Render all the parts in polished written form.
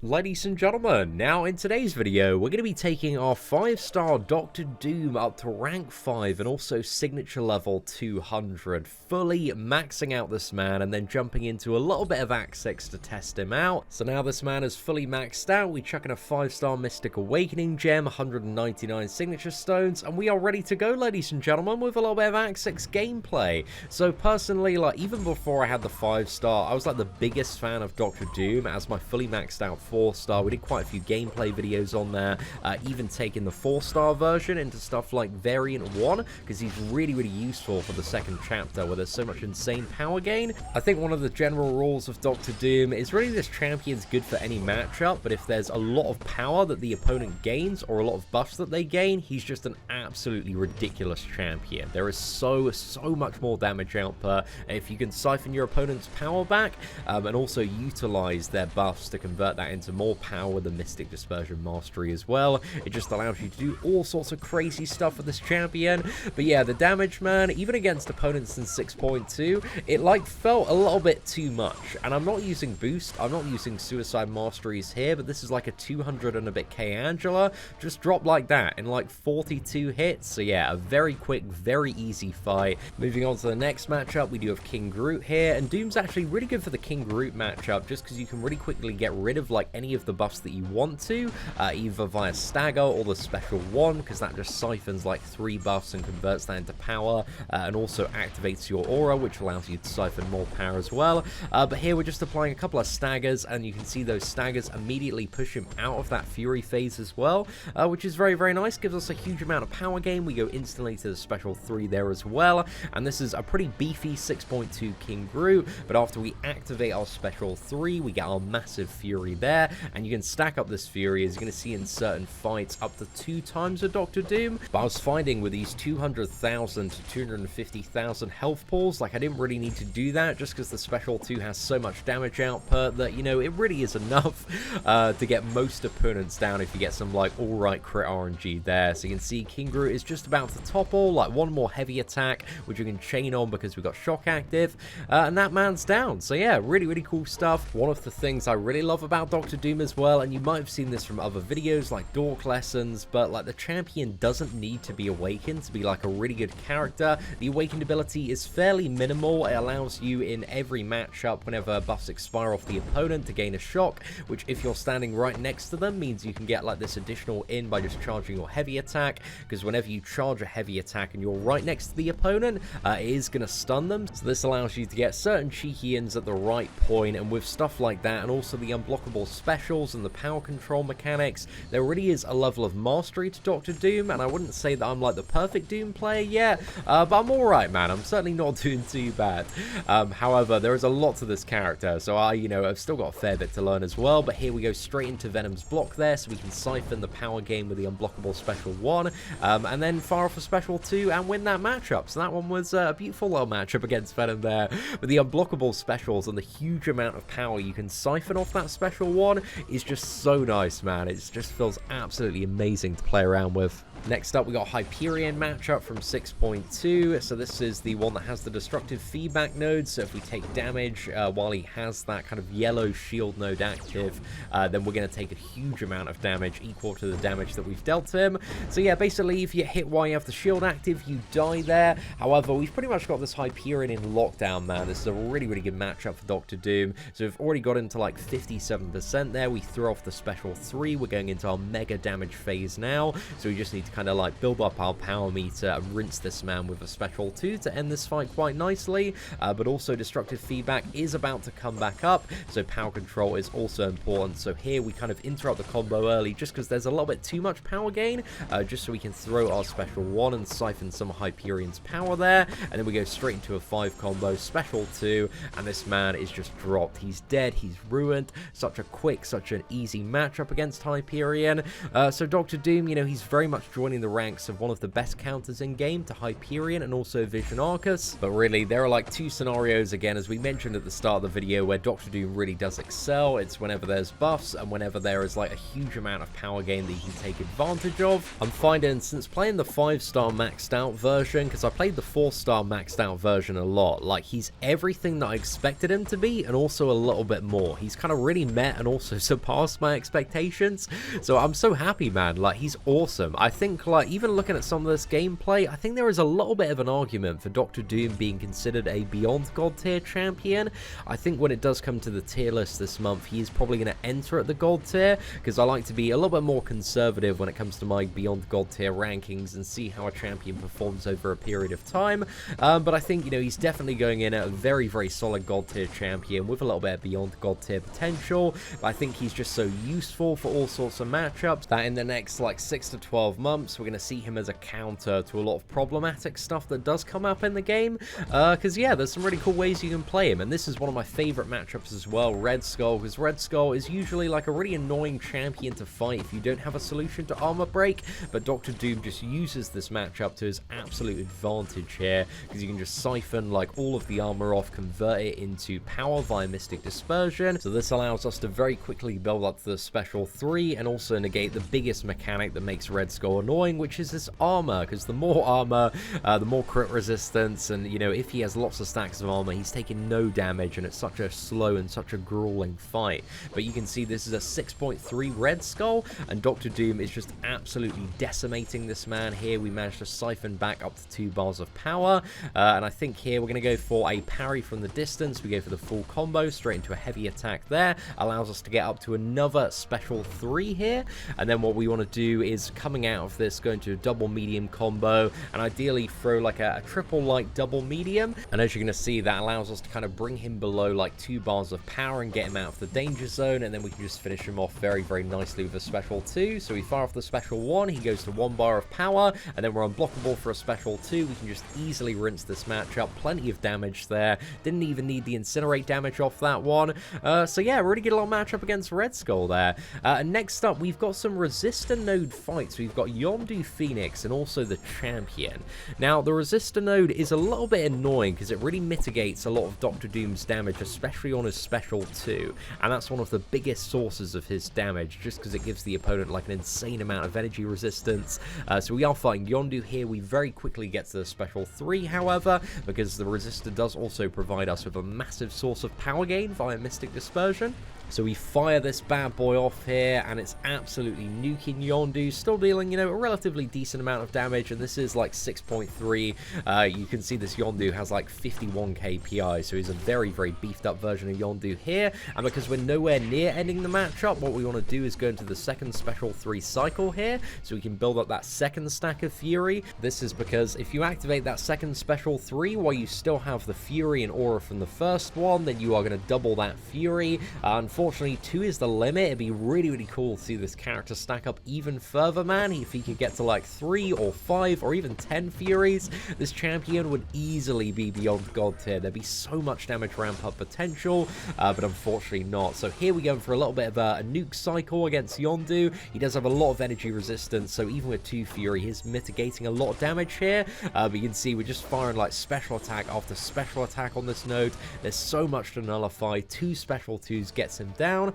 Ladies and gentlemen, now in today's video, we're going to be taking our 5-star Doctor Doom up to rank 5 and also signature level 200, fully maxing out this man and then jumping into a little bit of Act 6 to test him out. So now this man is fully maxed out, we chuck in a 5-star Mystic Awakening gem, 199 signature stones, and we are ready to go, ladies and gentlemen, with a little bit of Act 6 gameplay. So personally, even before I had the 5-star, I was the biggest fan of Doctor Doom as my fully maxed out 4-star. We did quite a few gameplay videos on there, even taking the 4-star version into stuff like Variant 1, because he's really useful for the second chapter where there's so much insane power gain. I think one of the general rules of Doctor Doom is really this champion's good for any matchup, but if there's a lot of power that the opponent gains or a lot of buffs that they gain, he's just an absolutely ridiculous champion. There is so much more damage output, and if you can siphon your opponent's power back and also utilize their buffs to convert that into more power with the Mystic Dispersion Mastery as well, it just allows you to do all sorts of crazy stuff with this champion. But yeah, the damage, man, even against opponents in 6.2, it felt a little bit too much. And I'm not using boost, I'm not using Suicide Masteries here, but this is like a 200 and a bit K Angela, just dropped like that in 42 hits. So yeah, a very quick, very easy fight. Moving on to the next matchup, we do have King Groot here, and Doom's actually really good for the King Groot matchup, just because you can really quickly get rid of any of the buffs that you want to, either via stagger or the special one, because that just siphons 3 buffs and converts that into power, and also activates your aura, which allows you to siphon more power as well. But here we're just applying a couple of staggers, and you can see those staggers immediately push him out of that Fury phase as well, which is very nice, gives us a huge amount of power gain. We go instantly to the special 3 there as well, and this is a pretty beefy 6.2 King Groot, but after we activate our special 3, we get our massive Fury there, and you can stack up this Fury, as you're going to see in certain fights, up to 2 times a Doctor Doom. But I was finding with these 200,000 to 250,000 health pools, I didn't really need to do that, just because the special 2 has so much damage output that, it really is enough to get most opponents down if you get some, alright crit RNG there. So you can see King Groot is just about to topple, one more heavy attack, which you can chain on because we've got shock active, and that man's down. So yeah, really cool stuff. One of the things I really love about Doctor Doom as well, and you might have seen this from other videos like Dork Lessons, but the champion doesn't need to be awakened to be a really good character. The awakened ability is fairly minimal. It allows you in every matchup, whenever buffs expire off the opponent, to gain a shock, which if you're standing right next to them means you can get this additional in by just charging your heavy attack, because whenever you charge a heavy attack and you're right next to the opponent, it is going to stun them. So this allows you to get certain cheeky ins at the right point, and with stuff like that and also the unblockable specials and the power control mechanics, there really is a level of mastery to Doctor Doom, and I wouldn't say that I'm the perfect Doom player yet, but I'm alright, man. I'm certainly not doing too bad. However, there is a lot to this character, so I've still got a fair bit to learn as well. But here we go straight into Venom's block there, so we can siphon the power gain with the unblockable special 1, and then fire off a special 2 and win that matchup. So that one was a beautiful little matchup against Venom there. But the unblockable specials and the huge amount of power you can siphon off that special 1 is just so nice, man. It just feels absolutely amazing to play around with. Next up, we got Hyperion matchup from 6.2. So this is the one that has the destructive feedback node. So if we take damage while he has that kind of yellow shield node active, then we're going to take a huge amount of damage equal to the damage that we've dealt him. So yeah, basically, if you hit while you have the shield active, you die there. However, we've pretty much got this Hyperion in lockdown, man. This is a really good matchup for Doctor Doom. So we've already got into 57% there. We threw off the special 3. We're going into our mega damage phase now. So we just need to kind of build up our power meter and rinse this man with a special 2 to end this fight quite nicely. But also destructive feedback is about to come back up, so power control is also important. So here we kind of interrupt the combo early just because there's a little bit too much power gain, just so we can throw our special 1 and siphon some of Hyperion's power there, and then we go straight into a 5 combo, special 2, and this man is just dropped. He's dead, he's ruined. Such a quick, such an easy matchup against Hyperion. So Doctor Doom, he's very much joining the ranks of one of the best counters in game to Hyperion and also Vision Arcus. But really, there are like two scenarios, again, as we mentioned at the start of the video, where Dr. Doom really does excel. It's whenever there's buffs and whenever there is like a huge amount of power gain that you can take advantage of. I'm finding, since playing the 5-star maxed out version, because I played the 4-star maxed out version a lot, like he's everything that I expected him to be and also a little bit more. He's kind of really met and also surpassed my expectations. So I'm so happy, man. Like, he's awesome. I think, like, even looking at some of this gameplay, I think there is a little bit of an argument for Dr. Doom being considered a Beyond God tier champion. I think when it does come to the tier list this month, he is probably going to enter at the God tier, because I like to be a little bit more conservative when it comes to my Beyond God tier rankings and see how a champion performs over a period of time. But I think, you know, he's definitely going in at a very, very solid God tier champion with a little bit of Beyond God tier potential. But I think he's just so useful for all sorts of matchups that in the next like 6 to 12 months, we're going to see him as a counter to a lot of problematic stuff that does come up in the game. Because, yeah, there's some really cool ways you can play him. And this is one of my favorite matchups as well, Red Skull, because Red Skull is usually like a really annoying champion to fight if you don't have a solution to armor break. But Dr. Doom just uses this matchup to his absolute advantage here, because you can just siphon like all of the armor off, convert it into power via Mystic Dispersion. So this allows us to very quickly build up to the special 3 and also negate the biggest mechanic that makes Red Skull annoying, which is his armor, because the more armor, the more crit resistance, and you know, if he has lots of stacks of armor, he's taking no damage, and it's such a slow and such a grueling fight. But you can see this is a 6.3 Red Skull, and Dr. Doom is just absolutely decimating this man here. We managed to siphon back up to 2 bars of power, and I think here we're going to go for a parry from the distance. We go for the full combo straight into a heavy attack there, allows us to get up to another special 3 here, and then what we want to do is, coming out of this, go into a double medium combo and ideally throw like a triple light double medium. And as you're going to see, that allows us to kind of bring him below like 2 bars of power and get him out of the danger zone, and then we can just finish him off very, very nicely with a special 2. So we fire off the special 1, he goes to 1 bar of power, and then we're unblockable for a special 2. We can just easily rinse this matchup. Plenty of damage there. Didn't even need the incinerate damage off that one. So yeah, really good little matchup against Red Skull there. And next up, we've got some resistor node fights. We've got Yondu Phoenix and also the champion. Now, the resistor node is a little bit annoying because it really mitigates a lot of Dr. Doom's damage, especially on his special 2. And that's one of the biggest sources of his damage, just because it gives the opponent like an insane amount of energy resistance. So we are fighting Yondu here. We very quickly get to the special 3, however, because the resistor does also provide us with a massive source of power gain via Mystic Dispersion. So we fire this bad boy off here, and it's absolutely nuking Yondu, still dealing, you know, a relatively decent amount of damage, and this is like 6.3. You can see this Yondu has like 51k PI, so he's a very, very beefed up version of Yondu here, and because we're nowhere near ending the matchup, what we want to do is go into the second special 3 cycle here, so we can build up that second stack of Fury. This is because if you activate that second special 3 while you still have the Fury and Aura from the first one, then you are going to double that Fury. Unfortunately, 2 is the limit. It'd be really, really cool to see this character stack up even further, man. If he could get to like 3 or 5 or even 10 Furies, this champion would easily be beyond God tier. There'd be so much damage ramp up potential, but unfortunately not. So here we go for a little bit of a nuke cycle against Yondu. He does have a lot of energy resistance, so even with 2 Fury, he's mitigating a lot of damage here. But you can see we're just firing like special attack after special attack on this node. There's so much to nullify. 2 special 2s gets him down.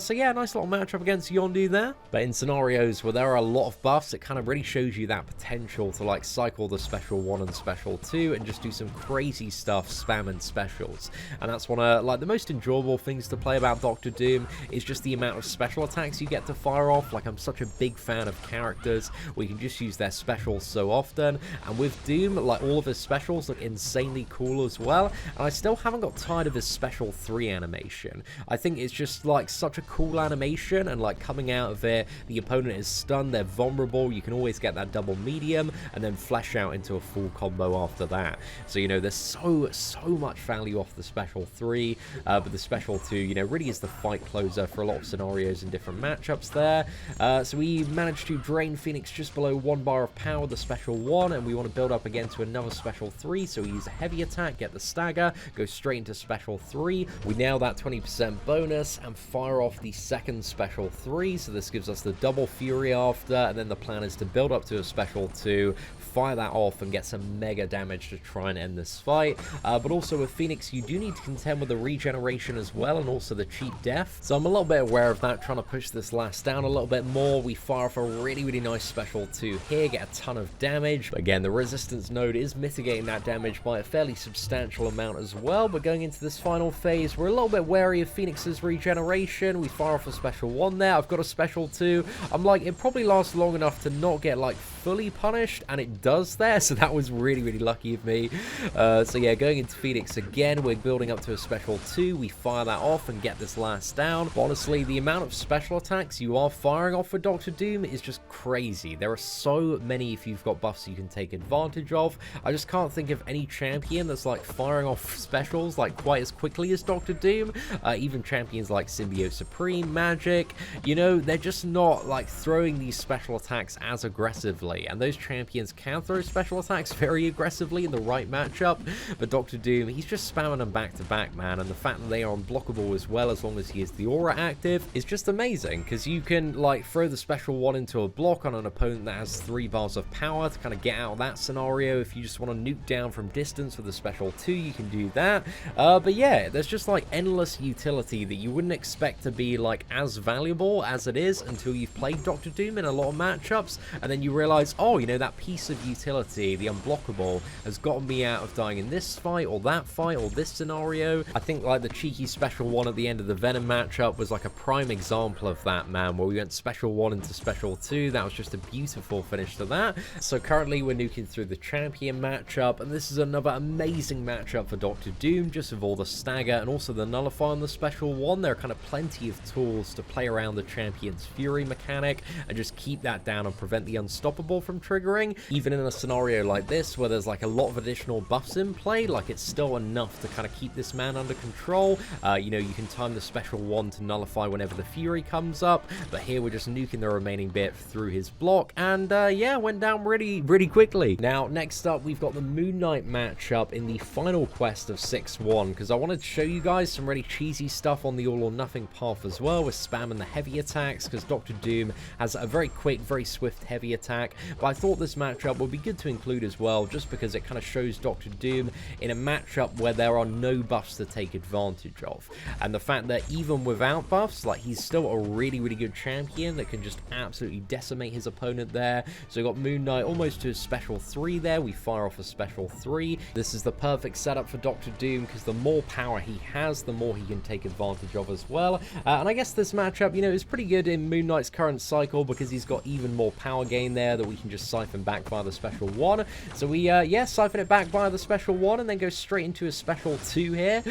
So yeah, nice little matchup against Yondu there. But in scenarios where there are a lot of buffs, it kind of really shows you that potential to like cycle the special 1 and special 2 and just do some crazy stuff, spamming specials. And that's one of like the most enjoyable things to play about Dr. Doom, is just the amount of special attacks you get to fire off. Like, I'm such a big fan of characters where you can just use their specials so often, and with Doom, like, all of his specials look insanely cool as well. And I still haven't got tired of his special 3 animation. I think it's just like such a cool animation, and like coming out of it, the opponent is stunned, they're vulnerable, you can always get that double medium and then flash out into a full combo after that. So, you know, there's so much value off the special 3, but the special 2, you know, really is the fight closer for a lot of scenarios and different matchups there. So we managed to drain Phoenix just below 1 bar of power with the special 1, and we want to build up again to another special 3, so we use a heavy attack, get the stagger, go straight into special 3. We nail that 20% bonus, this and fire off the second special 3. So this gives us the double fury after, and then the plan is to build up to a special 2, fire that off and get some mega damage to try and end this fight. But also with Phoenix, you do need to contend with the regeneration as well, and also the cheap death. So I'm a little bit aware of that, trying to push this last down a little bit more. We fire off a really nice special 2 here, get a ton of damage. But again, the resistance node is mitigating that damage by a fairly substantial amount as well. But going into this final phase, we're a little bit wary of Phoenix's regeneration. We fire off a special 1 there. I've got a special 2. I'm like, it probably lasts long enough to not get like fully punished, and it does there, so that was really lucky of me. So yeah, going into Phoenix again, we're building up to a special 2. We fire that off and get this last down. But honestly, the amount of special attacks you are firing off with Dr. Doom is just crazy. There are so many if you've got buffs you can take advantage of. I just can't think of any champion that's like firing off specials like quite as quickly as Dr. Doom. Even champions like Symbiote Supreme, Magic, you know, they're just not like throwing these special attacks as aggressively, and those champions can throw special attacks very aggressively in the right matchup, but Dr. Doom, he's just spamming them back to back, man, and the fact that they are unblockable as well as long as he is the aura active is just amazing, because you can like throw the special 1 into a block on an opponent that has 3 bars of power to kind of get out of that scenario. If you just want to nuke down from distance with a special 2, you can do that. But yeah, there's just like endless utility that you wouldn't expect to be like as valuable as it is until you've played Dr. Doom in a lot of matchups, and then you realize, oh, you know, that piece of utility, the unblockable, has gotten me out of dying in this fight or that fight or this scenario. I think like the cheeky special 1 at the end of the Venom matchup was like a prime example of that, man, where we went special 1 into special 2. That was just a beautiful finish to that. So currently we're nuking through the champion matchup, and this is another amazing matchup for Dr. Doom, just with all the stagger and also the nullify on the special 1. There are kind of plenty of tools to play around the champion's fury mechanic and just keep that down and prevent the unstoppable from triggering. Even in a scenario like this where there's like a lot of additional buffs in play, like it's still enough to kind of keep this man under control. You know, you can time the special 1 to nullify whenever the fury comes up, but here we're just nuking the remaining bit through his block, and yeah, went down really quickly. Now next up, we've got the Moonknight matchup in the final quest of 6-1, because I wanted to show you guys some really cheesy stuff on the all or nothing path as well, with spamming the heavy attacks, because Dr. Doom has a very quick, very swift heavy attack. But I thought this matchup would be good to include as well, just because it kind of shows Dr. Doom in a matchup where there are no buffs to take advantage of, and the fact that even without buffs, like, he's still a really good champion that can just absolutely decimate his opponent there. So we got Moonknight almost to a special 3 there. We fire off a special 3. This is the perfect setup for Dr. Doom, because the more power he has, the more he can take advantage of as well. And I guess this matchup, you know, is pretty good in Moonknight's current cycle, because he's got even more power gain there that we can just siphon back via the special 1. So we, yeah, siphon it back via the special 1 and then go straight into a special 2 here.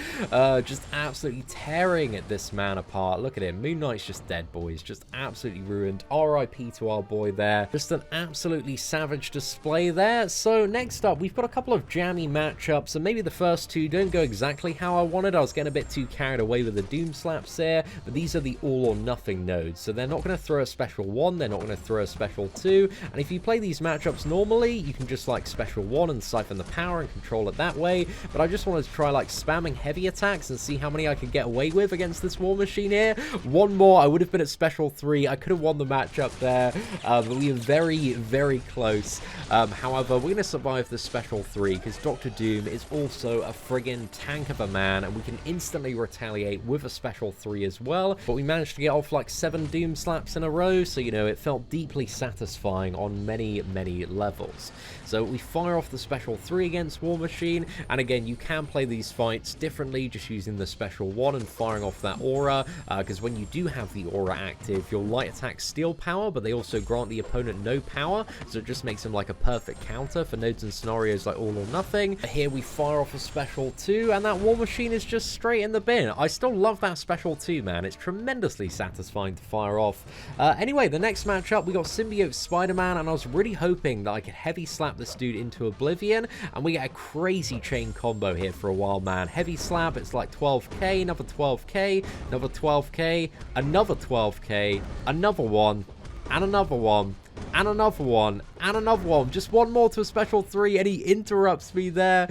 Just absolutely tearing this man apart. Look at him. Moonknight's just dead, boys. Just absolutely ruined. RIP to our boy there. Just an absolutely savage display there. So next up, we've got a couple of jammy matchups, and maybe the first 2 don't go exactly how I wanted. I was getting a bit too carried away with the Doom slaps here, but these are the all or nothing nodes. So they're not going to throw a special 1, they're not going to throw a special 2, and if you play these matchups normally, you can just like special 1 and siphon the power and control it that way. But I just wanted to try like spamming heavy attacks and see how many I could get away with against this War Machine here. One more, I would have been at special 3. I could have won the matchup there, but we are very close. However, we're going to survive the special 3 because Dr. Doom is also a friggin' tank of a man, and we can instantly retaliate with a special 3 as well. But we managed to get off like 7 Doom slaps in a row, so you know, it felt deeply satisfying on many levels. So we fire off the special 3 against War Machine, and again, you can play these fights differently, just using the special 1 and firing off that aura, because when you do have the aura active, your light attacks steal power, but they also grant the opponent no power, so it just makes them like a perfect counter for nodes and scenarios like all or nothing. Here we fire off a special 2, and that War Machine is just straight in the bin. I still love that special 2, man. It's tremendously satisfying to fire off. Anyway, the next matchup, we got Symbiote Spider-Man, and I was really hoping that I could heavy slap this dude into oblivion, and we get a crazy chain combo here for a while, man. Heavy slap, it's like 12k, another 12k, another 12k, another 12k, another one, and another one, and another one, and another one. Just one more to a special 3, and he interrupts me there.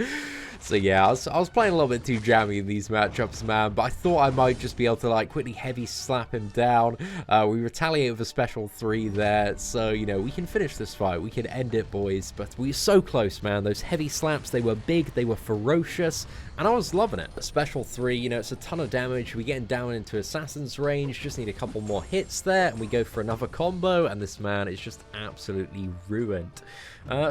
So yeah, I was playing a little bit too jammy in these matchups, man, but I thought I might just be able to like quickly heavy slap him down. We retaliate with a special 3 there, so you know, we can finish this fight, we can end it, boys. But we were so close, man. Those heavy slaps, they were big, they were ferocious, and I was loving it. A special 3, you know, it's a ton of damage. We're getting down into Assassin's range, just need a couple more hits there, and we go for another combo, and this man is just absolutely ruined.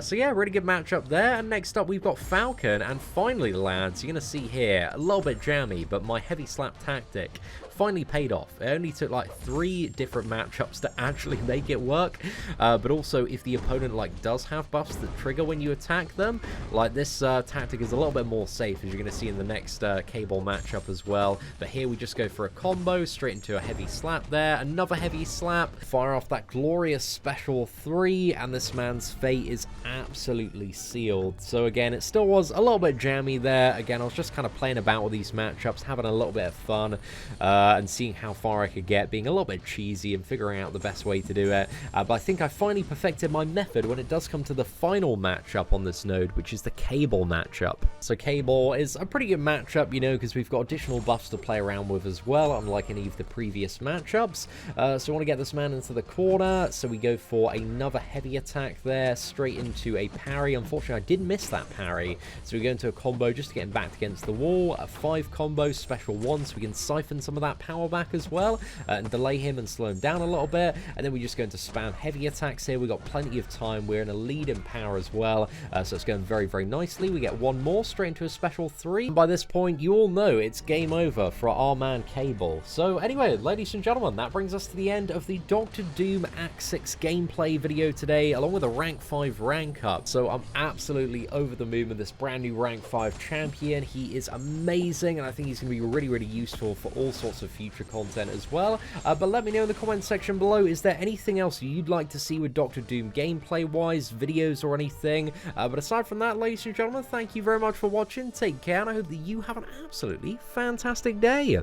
So yeah, really good matchup there. And next up, we've got Falcon, and finally, lads, you're going to see here, a little bit jammy, but my heavy slap tactic finally paid off. It only took like 3 different matchups to actually make it work, but also if the opponent like does have buffs that trigger when you attack them, like this tactic is a little bit more safe, as you're going to see in the next cable matchup as well. But here we just go for a combo straight into a heavy slap there, another heavy slap, fire off that glorious special 3, and this man's fate is absolutely sealed. So again, it still was a little bit jammy there. Again, I was just kind of playing about with these matchups, having a little bit of fun, and seeing how far I could get, being a little bit cheesy and figuring out the best way to do it. But I think I finally perfected my method when it does come to the final matchup on this node, which is the Cable matchup. So Cable is a pretty good matchup, you know, because we've got additional buffs to play around with as well, unlike any of the previous matchups. So I want to get this man into the corner, so we go for another heavy attack there, straight into a parry. Unfortunately, I did miss that parry, so we go into a combo just to get him back against the wall. A 5 combo, special 1, so we can siphon some of that power back as well, and delay him and slow him down a little bit. And then we just go into spam heavy attacks here. We got plenty of time. We're in a lead in power as well, so it's going very, very nicely. We get 1 more straight into a special 3. And by this point, you all know it's game over for our man Cable. So anyway, ladies and gentlemen, that brings us to the end of the Doctor Doom Act 6 gameplay video today, along with a rank 5 rank up. So I'm absolutely over the moon with this brand new rank 5 champion. He is amazing, and I think he's going to be really, really useful for all sorts of future content as well. But let me know in the comment section below, is there anything else you'd like to see with Doctor Doom gameplay wise, videos or anything? But aside from that, ladies and gentlemen, thank you very much for watching. Take care, and I hope that you have an absolutely fantastic day.